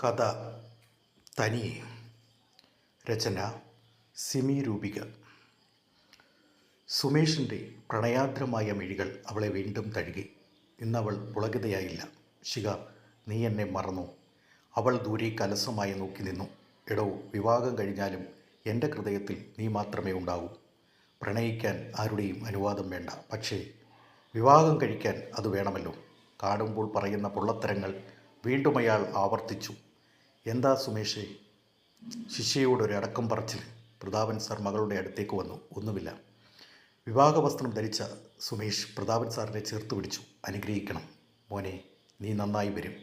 കഥ തനിയെ. രചന സിമി രൂപിക. സുമേഷിൻ്റെ പ്രണയാർദ്രമായ മിഴികൾ അവളെ വീണ്ടും തഴുകി. ഇന്നവൾ പുളകിതയായില്ല. ശിഖ, നീ എന്നെ മറന്നു. അവൾ ദൂരേക്ക് അലസമായി നോക്കി നിന്നു. എടോ, വിവാഹം കഴിഞ്ഞാലും എൻ്റെ ഹൃദയത്തിൽ നീ മാത്രമേ ഉണ്ടാകൂ. പ്രണയിക്കാൻ ആരുടെയും അനുവാദം വേണ്ട, പക്ഷേ വിവാഹം കഴിക്കാൻ അത് വേണമല്ലോ. കാണുമ്പോൾ പറയുന്ന പൊള്ളത്തരങ്ങൾ വീണ്ടും അയാൾ ആവർത്തിച്ചു. എന്താ സുമേഷേ? ശിഷ്യയോടൊരു അടക്കം പറച്ചിൽ. പ്രതാപൻ സാർ മകളുടെ അടുത്തേക്ക് വന്നു. ഒന്നുമില്ല. വിവാഹവസ്ത്രം ധരിച്ച സുമേഷ് പ്രതാപൻ സാറിനെ ചേർത്ത് പിടിച്ചു. അനുഗ്രഹിക്കണം മോനെ, നീ നന്നായി വരും.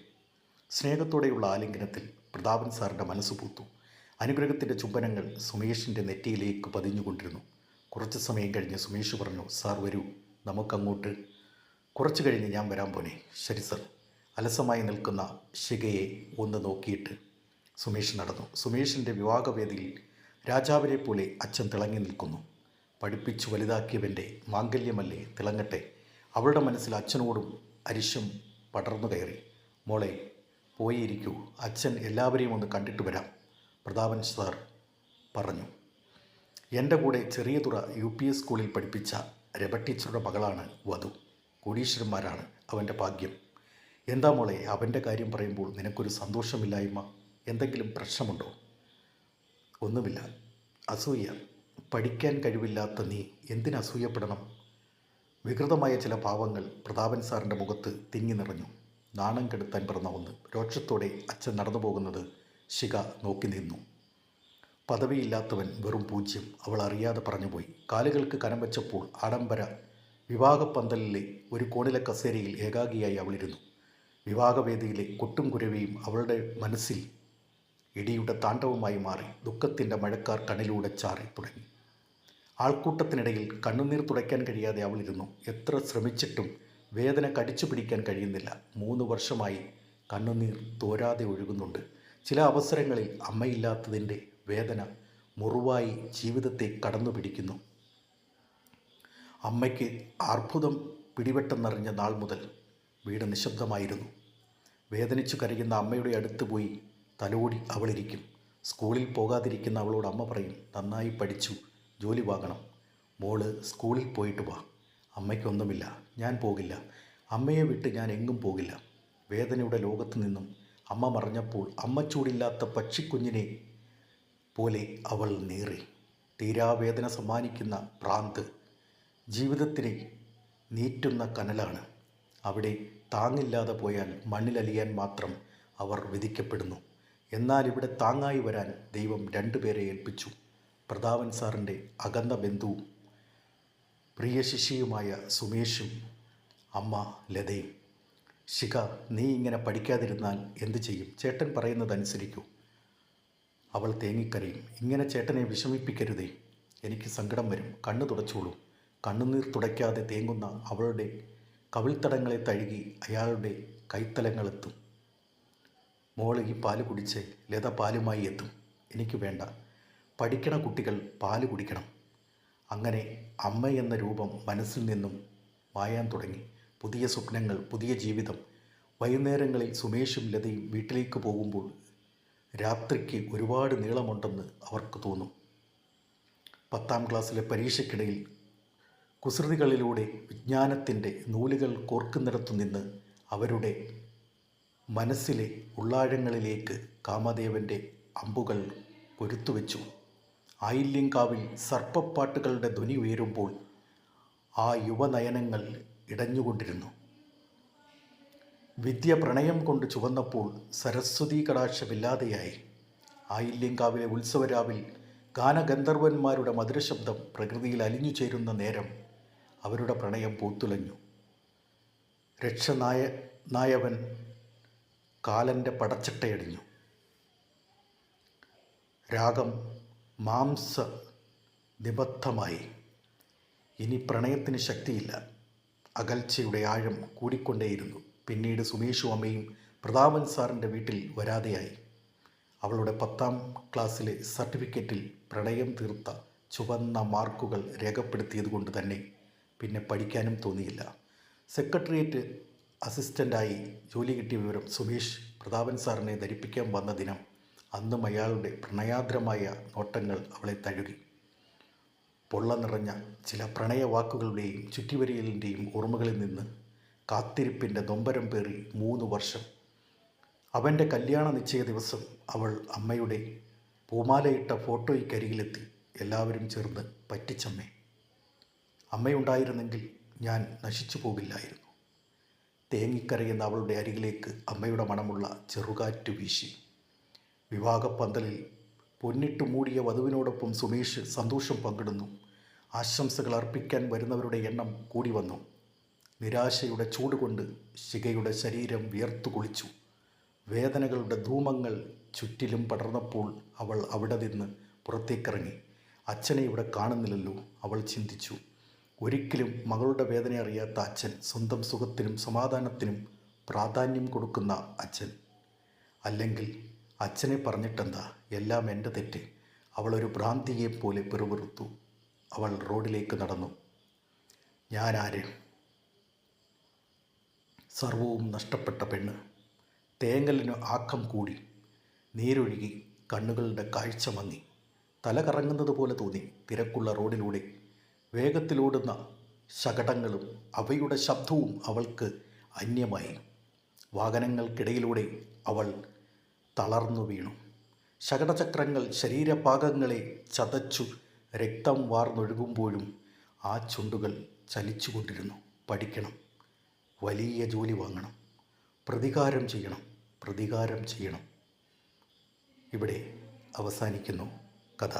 സ്നേഹത്തോടെയുള്ള ആലിംഗനത്തിൽ പ്രതാപൻ സാറിൻ്റെ മനസ്സ് പൂത്തു. അനുഗ്രഹത്തിൻ്റെ ചുംബനങ്ങൾ സുമേഷിൻ്റെ നെറ്റിയിലേക്ക് പതിഞ്ഞുകൊണ്ടിരുന്നു. കുറച്ച് സമയം കഴിഞ്ഞ് സുമേഷ് പറഞ്ഞു, സാർ വരൂ, നമുക്കങ്ങോട്ട്. കുറച്ച് കഴിഞ്ഞ് ഞാൻ വരാൻ പോനെ. ശരി സർ. അലസമായി നിൽക്കുന്ന ശിഖയെ ഒന്ന് നോക്കിയിട്ട് സുമേഷ് നടന്നു. സുമേഷിൻ്റെ വിവാഹവേദിയിൽ രാജാവിനെ പോലെ അച്ഛൻ തിളങ്ങി നിൽക്കുന്നു. പഠിപ്പിച്ചു വലുതാക്കിയവൻ്റെ മാംഗല്യമല്ലേ തിളങ്ങട്ടെ. അവളുടെ മനസ്സിൽ അച്ഛനോടും അരിശം പടർന്നു കയറി. മോളെ, പോയിരിക്കൂ, അച്ഛൻ എല്ലാവരെയും ഒന്ന് കണ്ടിട്ട് വരാം, പ്രതാപൻ സാർ പറഞ്ഞു. എൻ്റെ കൂടെ ചെറിയതുറ UPS സ്കൂളിൽ പഠിപ്പിച്ച രബ ടീച്ചറുടെ മകളാണ് വധു. കോടീശ്വരന്മാരാണ് അവൻ്റെ ഭാഗ്യം. എന്താ മോളെ, അവൻ്റെ കാര്യം പറയുമ്പോൾ നിനക്കൊരു സന്തോഷമില്ലായ്മ? എന്തെങ്കിലും പ്രശ്നമുണ്ടോ? ഒന്നുമില്ല. അസൂയ. പഠിക്കാൻ കഴിവില്ലാത്ത നീ എന്തിന് അസൂയപ്പെടണം? വികൃതമായ ചില ഭാവങ്ങൾ പ്രതാപൻ സാറിൻ്റെ മുഖത്ത് തിങ്ങി നിറഞ്ഞു. നാണം കെടുത്താൻ പിറന്ന ഒന്ന്. രോക്ഷത്തോടെ അച്ഛൻ നടന്നു പോകുന്നത് ശിഖ നോക്കി നിന്നു. പദവിയില്ലാത്തവൻ വെറും പൂജ്യം, അവൾ അറിയാതെ പറഞ്ഞുപോയി. കാലുകൾക്ക് കനം വെച്ചപ്പോൾ ആഡംബര വിവാഹപ്പന്തലിലെ ഒരു കോണിലെ കസേരയിൽ ഏകാഗിയായി അവളിരുന്നു. വിവാഹവേദിയിലെ കൊട്ടും കുരവിയും അവളുടെ മനസ്സിൽ ഇടിയുടെ താണ്ഡവമായി മാറി. ദുഃഖത്തിൻ്റെ മഴക്കാർ കണ്ണിലൂടെ ചാറി തുടങ്ങി. ആൾക്കൂട്ടത്തിനിടയിൽ കണ്ണുനീർ തുടയ്ക്കാൻ കഴിയാതെ അവളിരുന്നു. എത്ര ശ്രമിച്ചിട്ടും വേദന കടിച്ചു പിടിക്കാൻ കഴിയുന്നില്ല. 3 വർഷമായി കണ്ണുനീർ തോരാതെ ഒഴുകുന്നുണ്ട്. ചില അവസരങ്ങളിൽ അമ്മയില്ലാത്തതിൻ്റെ വേദന മുറിവായി ജീവിതത്തെ കടന്നു പിടിക്കുന്നു. അമ്മയ്ക്ക് അർബുദം പിടിപെട്ടെന്നറിഞ്ഞ നാൾ മുതൽ വീട് നിശബ്ദമായിരുന്നു. വേദനിച്ചു കരയുന്ന അമ്മയുടെ അടുത്ത് പോയി തലോടി അവളിരിക്കും. സ്കൂളിൽ പോകാതിരിക്കുന്ന അവളോട് അമ്മ പറയും, നന്നായി പഠിച്ചു ജോലി വാങ്ങണം, മോള് സ്കൂളിൽ പോയിട്ട് വാ. അമ്മയ്ക്കൊന്നുമില്ല, ഞാൻ പോകില്ല, അമ്മയെ വിട്ട് ഞാൻ എങ്ങും പോകില്ല. വേദനയുടെ ലോകത്തു നിന്നും അമ്മ മറഞ്ഞപ്പോൾ അമ്മച്ചൂടില്ലാത്ത പക്ഷിക്കുഞ്ഞിനെ പോലെ അവൾ നീറി. തീരാവേദന സമ്മാനിക്കുന്ന ഭ്രാന്ത് ജീവിതത്തിന് നീറ്റുന്ന കനലാണ്. അവിടെ താങ്ങില്ലാതെ പോയാൽ മണ്ണിലലിയാൻ മാത്രം അവർ വിധിക്കപ്പെടുന്നു. എന്നാൽ ഇവിടെ താങ്ങായി വരാൻ ദൈവം 2 പേരെ ഏൽപ്പിച്ചു. പ്രതാപൻ സാറിൻ്റെ അകന്ന ബന്ധുവും പ്രിയ ശിഷ്യയുമായ സുമേഷും അമ്മ ലതയും. ശിഖ, നീ ഇങ്ങനെ പഠിക്കാതിരുന്നാൽ എന്തു ചെയ്യും? ചേട്ടൻ പറയുന്നതനുസരിക്കൂ. അവൾ തേങ്ങിക്കരയും. ഇങ്ങനെ ചേട്ടനെ വിഷമിപ്പിക്കരുതേ, എനിക്ക് സങ്കടം വരും. കണ്ണു തുടച്ചോളൂ. കണ്ണുനീർ തുടയ്ക്കാതെ തേങ്ങുന്ന അവളുടെ കവിൾത്തടങ്ങളെ തഴുകി അയാളുടെ കൈത്തലങ്ങളെത്തും. മോള് ഈ പാല് കുടിച്ച് ലത പാലുമായി എത്തും. എനിക്ക് വേണ്ട. പഠിക്കണ കുട്ടികൾ പാല് കുടിക്കണം. അങ്ങനെ അമ്മ എന്ന രൂപം മനസ്സിൽ നിന്നും മായാൻ തുടങ്ങി. പുതിയ സ്വപ്നങ്ങൾ, പുതിയ ജീവിതം. വൈകുന്നേരങ്ങളിൽ സുമേഷും ലതയും വീട്ടിലേക്ക് പോകുമ്പോൾ രാത്രിക്ക് ഒരുപാട് നീളമുണ്ടെന്ന് അവർക്ക് തോന്നും. 10ാം ക്ലാസ്സിലെ പരീക്ഷയ്ക്കിടയിൽ കുസൃതികളിലൂടെ വിജ്ഞാനത്തിൻ്റെ നൂലുകൾ കോർക്കുന്നിടത്തു നിന്ന് അവരുടെ മനസ്സിലെ ഉള്ളാഴങ്ങളിലേക്ക് കാമദേവൻ്റെ അമ്പുകൾ പൊരുത്തുവെച്ചു. ആയില്യങ്കാവിൽ സർപ്പപ്പാട്ടുകളുടെ ധ്വനി ഉയരുമ്പോൾ ആ യുവനയനങ്ങൾ ഇടഞ്ഞുകൊണ്ടിരുന്നു. വിദ്യ പ്രണയം കൊണ്ട് ചുവന്നപ്പോൾ സരസ്വതീ കടാക്ഷമില്ലാതെയായി. ആയില്യങ്കാവിലെ ഉത്സവരാവിൽ ഗാനഗന്ധർവന്മാരുടെ മധുരശബ്ദം പ്രകൃതിയിൽ അലിഞ്ഞു ചേരുന്ന നേരം അവരുടെ പ്രണയം പൂത്തുലഞ്ഞു. നായവൻ കാലൻ്റെ പടച്ചട്ടയടിഞ്ഞു. രാഗം മാംസ നിബദ്ധമായി. ഇനി പ്രണയത്തിന് ശക്തിയില്ല. അകൽച്ചയുടെ ആഴം കൂടിക്കൊണ്ടേയിരുന്നു. പിന്നീട് സുമേഷും അമ്മയും പ്രതാപൻ സാറിൻ്റെ വീട്ടിൽ വരാതെയായി. അവളുടെ 10ാം ക്ലാസ്സിലെ സർട്ടിഫിക്കറ്റിൽ പ്രണയം തീർത്ത ചുവന്ന മാർക്കുകൾ രേഖപ്പെടുത്തിയത് കൊണ്ട് തന്നെ പിന്നെ പഠിക്കാനും തോന്നിയില്ല. സെക്രട്ടേറിയറ്റ് അസിസ്റ്റൻ്റായി ജോലി കിട്ടിയ വിവരം സുമേഷ് പ്രതാപൻ സാറിനെ ധരിപ്പിക്കാൻ വന്ന ദിനം അന്നും അയാളുടെ പ്രണയാർദ്രമായ നോട്ടങ്ങൾ അവളെ തഴുകി. പൊള്ള നിറഞ്ഞ ചില പ്രണയവാക്കുകളുടെയും ചുറ്റിവരിയലിൻ്റെയും ഓർമ്മകളിൽ നിന്ന് കാത്തിരിപ്പിൻ്റെ നൊമ്പരം പേറി 3 വർഷം. അവൻ്റെ കല്യാണ നിശ്ചയ ദിവസം അവൾ അമ്മയുടെ പൂമാലയിട്ട ഫോട്ടോയ്ക്കരികിലെത്തി. എല്ലാവരും ചേർന്ന് പറ്റിച്ചമ്മേ, അമ്മയുണ്ടായിരുന്നെങ്കിൽ ഞാൻ നശിച്ചു പോകില്ലായിരുന്നു. തേങ്ങിക്കരയുന്ന അവളുടെ അരികിലേക്ക് അമ്മയുടെ മണമുള്ള ചെറുകാറ്റ് വീശി. വിവാഹപ്പന്തലിൽ പൊന്നിട്ട് മൂടിയ വധുവിനോടൊപ്പം സുമേഷ് സന്തോഷം പങ്കിടുന്നു. ആശംസകൾ അർപ്പിക്കാൻ വരുന്നവരുടെ എണ്ണം കൂടി വന്നു. നിരാശയുടെ ചൂടുകൊണ്ട് ശിഖയുടെ ശരീരം വിയർത്തു കുളിച്ചു. വേദനകളുടെ ധൂമങ്ങൾ ചുറ്റിലും പടർന്നപ്പോൾ അവൾ അവിടെ നിന്ന് പുറത്തേക്കിറങ്ങി. അച്ഛനെ ഇവിടെ കാണുന്നില്ലല്ലോ, അവൾ ചിന്തിച്ചു. ഒരിക്കലും മകളുടെ വേദന അറിയാത്ത അച്ഛൻ, സ്വന്തം സുഖത്തിനും സമാധാനത്തിനും പ്രാധാന്യം കൊടുക്കുന്ന അച്ഛൻ. അല്ലെങ്കിൽ അച്ഛനെ പറഞ്ഞിട്ടെന്താ, എല്ലാം എൻ്റെ തെറ്റ്. അവളൊരു ഭ്രാന്തിയെപ്പോലെ പിറുപിറുത്തു. അവൾ റോഡിലേക്ക് നടന്നു. ഞാനാര്? സർവവും നഷ്ടപ്പെട്ട പെണ്ണ്. തേങ്ങലിന് ആക്കം കൂടി, നീരൊഴുകി, കണ്ണുകളുടെ കാഴ്ച മങ്ങി. തല കറങ്ങുന്നത് പോലെ തോന്നി. തിരക്കുള്ള റോഡിലൂടെ വേഗത്തിലോടുന്ന ശകടങ്ങളും അവയുടെ ശബ്ദവും അവൾക്ക് അന്യമായി. വാഹനങ്ങൾക്കിടയിലൂടെ അവൾ തളർന്നു വീണു. ശകടചക്രങ്ങൾ ശരീരഭാഗങ്ങളെ ചതച്ചു. രക്തം വാർന്നൊഴുകുമ്പോഴും ആ ചുണ്ടുകൾ ചലിച്ചുകൊണ്ടിരുന്നു. പഠിക്കണം, വലിയ ജോലി വാങ്ങണം, പ്രതികാരം ചെയ്യണം. ഇവിടെ അവസാനിക്കുന്നു കഥ.